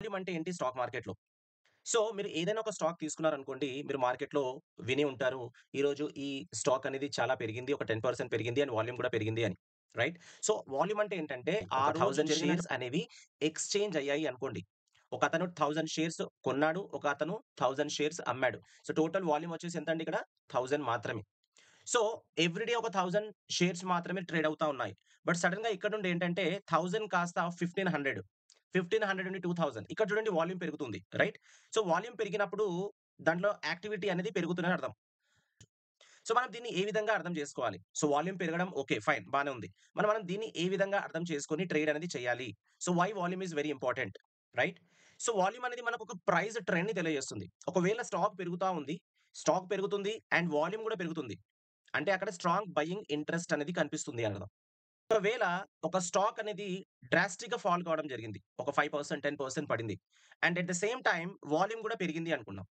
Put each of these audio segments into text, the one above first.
Volume అంటే ఏంటి stock మార్కెట్‌లో? సో, మీరు ఏదైనా ఒక స్టాక్ తీసుకున్నారనుకోండి, మీరు మార్కెట్‌లో విని ఉంటారు. ఈరోజు ఈ స్టాక్ అనేది చాలా పెరిగింది. ఒక 10% పెరిగింది అండ్ వాల్యూమ్ కూడా పెరిగింది అని. రైట్? సో, వాల్యూమ్ అంటే ఏంటంటే, ఆ ఒక రోజు 1000 జరిగినటు షేర్స్ అనేవి ఎక్స్‌చేంజ్ అయ్యాయి అనుకోండి. ఒకతను 1000 షేర్స్ కొన్నాడు. ఒకతను 1000 షేర్స్ అమ్మాడు. సో, టోటల్ వాల్యూమ్ వచ్చేసి ఎంతండి ఇక్కడ? 1000 మాత్రమే. సో, ఎవ్రీ డే ఒక 1000 షేర్స్ మాత్రమే ట్రేడ్ అవుతా ఉన్నాయి. బట్ సడెన్‌గా ఇక్కడ నుండి ఏంటంటే 1000 కాస్త 1500, 1500 నుండి 2000 ఇక్కడ చూడండి వాల్యూమ్ పెరుగుతుంది. రైట్? సో, వాల్యూమ్ పెరిగినప్పుడు దాంట్లో యాక్టివిటీ అనేది పెరుగుతుందని అర్థం. సో, మనం దీన్ని ఏ విధంగా అర్థం చేసుకోవాలి? సో, వాల్యూమ్ పెరగడం ఓకే. ఫైన్ బానే ఉంది. మనం దీన్ని ఏ విధంగా అర్థం చేసుకొని ట్రేడ్ అనేది చేయాలి? So, why volume is very important. Right? So, volume అనేది మనకు ఒక ప్రైస్ ట్రెండ్‌ని తెలియజేస్తుంది. ఒకవేళ స్టాక్ పెరుగుతా ఉంది. స్టాక్ పెరుగుతుంది అండ్ వాల్యూమ్ కూడా పెరుగుతుంది. అంటే అక్కడ స్ట్రాంగ్ బయింగ్ ఇంట్రెస్ట్ అనేది కనిపిస్తుంది అనడం. ఒకవేళ ఒక స్టాక్ అనేది డ్రాస్టిక్‌గా ఫాల్ కావడం జరిగింది. ఒక 5%, 10% పడింది. And at the same time volume కూడా పెరిగింది అనుకుందాం.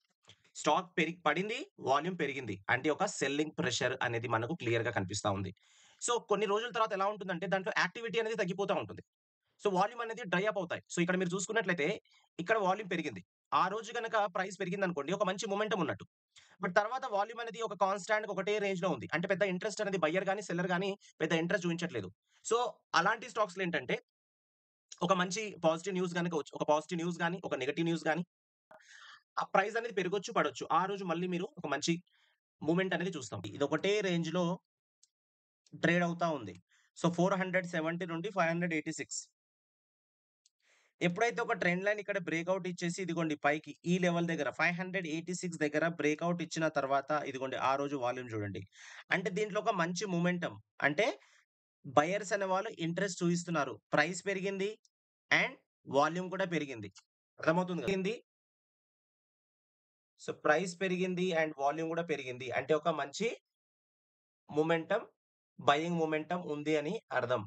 స్టాక్ పడింది, వాల్యూమ్ పెరిగింది. అంటే ఒక సెల్లింగ్ ప్రెషర్ అనేది మనకు క్లియర్‌గా కనిపిస్తా ఉంది. సో, కొన్ని రోజుల తర్వాత ఎలా ఉంటుందంటే దాంట్లో యాక్టివిటీ అనేది తగ్గిపోతా ఉంటుంది. సో, వాల్యూమ్ అనేది డ్రై అప్ అవుతాయి. సో, ఇక్కడ మీరు చూసుకున్నట్లయితే ఇక్కడ వాల్యూమ్ పెరిగింది. ఆ రోజు గనక ప్రైస్ పెరిగిందనుకోండి ఒక మంచి మొమెంటమ్ ఉన్నట్టు. బట్ తర్వాత వాల్యూమ్ అనేది ఒక కాన్‌స్టాంట్‌గా ఒకటే రేంజ్‌లో ఉంది. అంటే పెద్ద ఇంట్రెస్ట్ అనేది బయ్యర్ గాని, సెల్లర్ గాని పెద్ద ఇంట్రెస్ట్ చూయించట్లేదు. సో, అలాంటి స్టాక్స్‌లో ఏంటంటే ఒక మంచి పాజిటివ్ న్యూస్ గనక వచ్చి ఒక పాజిటివ్ న్యూస్ గాని, ఒక నెగెటివ్ న్యూస్ గాని ఆ ప్రైస్ అనేది పెరగొచ్చు, పడొచ్చు. ఆ రోజు మళ్ళీ మీరు ఒక మంచి మూవ్‌మెంట్ అనేది చూస్తాం. ఇదొకటే రేంజ్‌లో ట్రేడ్ అవుతా ఉంది. సో, 470 నుండి 586 ఎప్పుడైతే ఒక ట్రెండ్ లైన్ ఇక్కడ బ్రేక్‌ఔట్ ఇచ్చేసి ఇదిగోండి పైకి ఈ లెవెల్ దగ్గర 586 దగ్గర బ్రేక్‌ఔట్ ఇచ్చిన తర్వాత ఇదిగోండి ఆ రోజు వాల్యూమ్ చూడండి. అంటే దీంట్లో ఒక మంచి మొమెంటమ్ అంటే బయర్స్ అనేవాళ్ళు ఇంట్రెస్ట్ చూయిస్తున్నారు. ప్రైస్ పెరిగింది అండ్ వాల్యూమ్ కూడా పెరిగింది. అర్థమవుతుంది కదా! పెరిగింది. సో, ప్రైస్ పెరిగింది అండ్ వాల్యూమ్ కూడా పెరిగింది. అంటే ఒక మంచి మొమెంటమ్, బయింగ్ మొమెంటమ్ ఉంది అని అర్థం.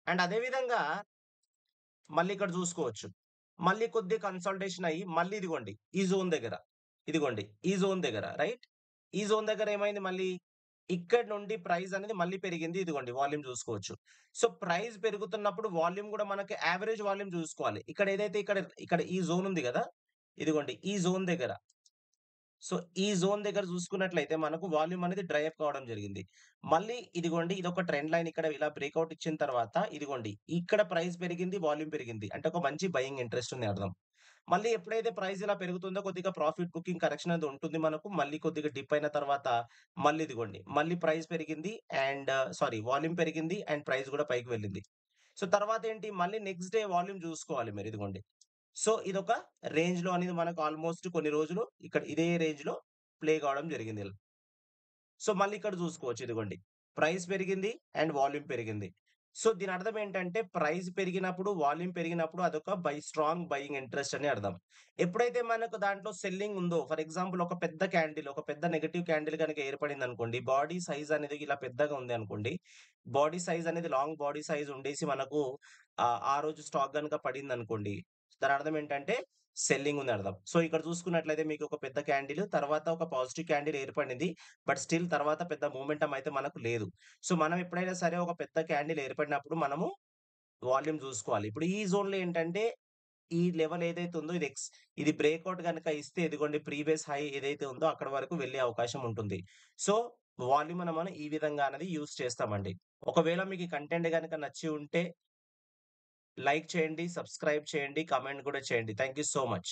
అండ్ అదే విధంగా మళ్ళీ ఇక్కడ చూసుకోవచ్చు. మళ్ళీ కొద్దిగా కన్సాలిడేషన్ అయ్యి మళ్ళీ ఇదిగోండి ఈ జోన్ దగ్గర. ఇదిగోండి ఈ జోన్ దగ్గర రైట్? ఈ జోన్ దగ్గర ఏమైంది మళ్ళీ? ఇక్కడి నుండి ప్రైస్ అనేది మళ్ళీ పెరిగింది. ఇదిగోండి వాల్యూమ్ చూసుకోవచ్చు. సో, ప్రైస్ పెరుగుతున్నప్పుడు వాల్యూమ్ కూడా మనకి యావరేజ్ వాల్యూమ్ చూసుకోవాలి. ఇక్కడ ఏదైతే ఇక్కడ ఇక్కడ ఈ జోన్ ఉంది గదా! ఇదిగోండి ఈ జోన్ దగ్గర. సో, ఈ జోన్ దగ్గర చూసుకున్నట్లయితే మనకు వాల్యూమ్ అనేది డ్రై అప్ కావడం జరిగింది. మళ్ళీ ఇదిగోండి ఇదొక ట్రెండ్ లైన్ ఇక్కడ ఇలా బ్రేక్‌ఔట్ ఇచ్చిన తర్వాత ఇదిగోండి ఇక్కడ ప్రైస్ పెరిగింది, వాల్యూమ్ పెరిగింది. అంటే ఒక మంచి బయింగ్ ఇంట్రెస్ట్ ఉంది అర్థం. మళ్ళీ ఎప్పుడైతే ప్రైస్ ఇలా పెరుగుతుందో కొద్దిగా ప్రాఫిట్ బుకింగ్ కరెక్షన్ అనేది ఉంటుంది మనకు. మళ్ళీ కొద్దిగా డిప్ అయిన తర్వాత మళ్ళీ ఇదిగోండి మళ్ళీ ప్రైస్ పెరిగింది అండ్ వాల్యూమ్ పెరిగింది అండ్ ప్రైస్ కూడా పైకి వెళ్ళింది. సో, తర్వాతేంటి మళ్ళీ నెక్స్ట్ డే వాల్యూమ్ చూసుకోవాలి మీరు ఇదిగోండి. సో, ఇదొక రేంజ్‌లో అనేది మనకు ఆల్‌మోస్ట్ కొన్ని రోజులు ఇక్కడ ఇదే రేంజ్‌లో ప్లే కావడం జరిగింది ఇలా. సో, మళ్ళీ ఇక్కడ చూసుకోవచ్చు ఇదిగోండి. ప్రైస్ పెరిగింది అండ్ వాల్యూమ్ పెరిగింది. సో, దీని అర్థం ఏంటంటే ప్రైస్ పెరిగినప్పుడు, వాల్యూమ్ పెరిగినప్పుడు అదొక స్ట్రాంగ్ బయింగ్ ఇంట్రెస్ట్ అని అర్థం. ఎప్పుడైతే మనకు దాంట్లో సెల్లింగ్ ఉందో ఫర్ ఎగ్జాంపుల్ ఒక పెద్ద క్యాండిల్, ఒక పెద్ద నెగెటివ్ క్యాండిల్ గనక ఏర్పడిందనుకోండి, బాడీ సైజ్ అనేది ఇలా పెద్దగా ఉంది అనుకోండి. బాడీ సైజ్ అనేది లాంగ్ బాడీ సైజ్ ఉండేసి మనకు ఆ రోజు స్టాక్ గనక పడిందనుకోండి, దాని అర్థం ఏంటంటే సెల్లింగ్ ఉందర్థం. సో, ఇక్కడ చూసుకున్నట్లయితే మీకు ఒక పెద్ద క్యాండిల్ తర్వాత ఒక పాజిటివ్ క్యాండిల్ ఏర్పడింది. బట్ స్టిల్ తర్వాత పెద్ద మొమెంటమ్ అయితే మనకు లేదు. సో, మనం ఎప్పుడైనా సరే ఒక పెద్ద క్యాండిల్ ఏర్పడినప్పుడు మనము వాల్యూమ్ జూసుకోవాలి. ఇప్పుడు ఈ జోన్‌లో ఏంటంటే, ఈ లెవెల్ ఏదైతే ఉందో ఇది బ్రేక్‌ఔట్ గనక ఇస్తే ఇదిగోండి ప్రీవియస్ హై ఏదైతే ఉందో అక్కడి వరకు వెళ్ళే అవకాశం ఉంటుంది. సో, వాల్యూమ్ మనం ఈ విధంగా అనేది యూజ్ చేస్తామండి. ఒకవేళ మీకు ఈ కంటెంట్ గనక నచ్చి ఉంటే లైక్ చేయండి, సబ్స్క్రైబ్ చేయండి, కామెంట్ గూడా చేయండి. Thank you so much.